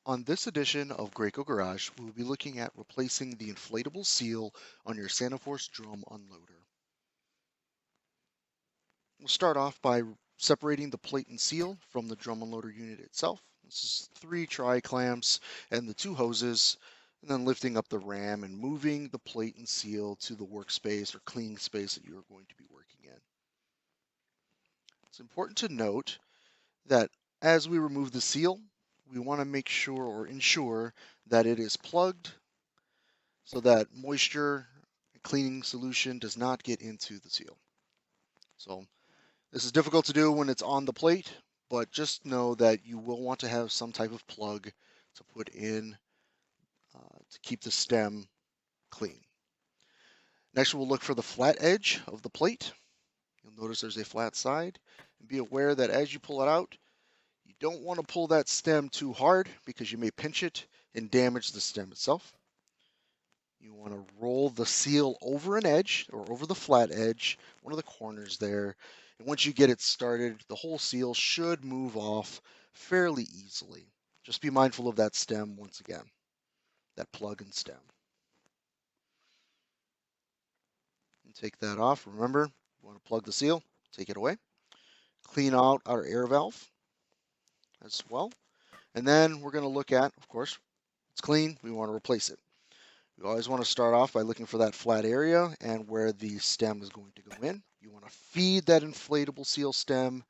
On this edition of Graco Garage, we will be looking at replacing the inflatable seal on your SaniForce drum unloader. We'll start off by separating the plate and seal from the drum unloader unit itself. This is 3 tri-clamps and the 2 hoses, and then lifting up the ram and moving the plate and seal to the workspace or cleaning space that you are going to be working in. It's important to note that as we remove the seal, we want to make sure or ensure that it is plugged so that moisture cleaning solution does not get into the seal. So this is difficult to do when it's on the plate, but just know that you will want to have some type of plug to put in to keep the stem clean. Next, we'll look for the flat edge of the plate. You'll notice there's a flat side, and be aware that as you pull it out, you don't want to pull that stem too hard because you may pinch it and damage the stem itself. You want to roll the seal over an edge or over the flat edge, one of the corners there. And once you get it started, the whole seal should move off fairly easily. Just be mindful of that stem once again, that plug and stem. And take that off. Remember, you want to plug the seal, take it away. Clean out our air valve as well. And then we're going to look at, of course, it's clean, we want to replace it. You always want to start off by looking for that flat area and where the stem is going to go in. You want to feed that inflatable seal stem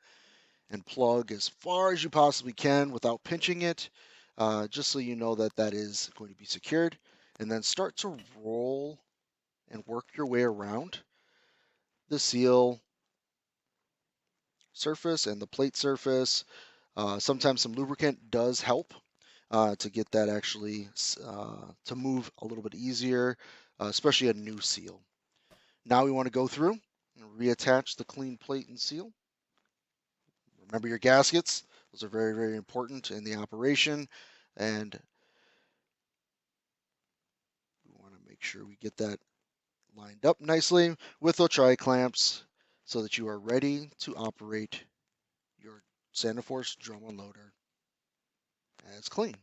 and plug as far as you possibly can without pinching it, just so you know that that is going to be secured. And then start to roll and work your way around the seal surface and the plate surface. Sometimes some lubricant does help to get that actually to move a little bit easier, especially a new seal. Now we want to go through and reattach the clean plate and seal. Remember your gaskets. Those are very, very important in the operation, and we want to make sure we get that lined up nicely with the tri-clamps so that you are ready to operate your SaniForce drum unloader as clean.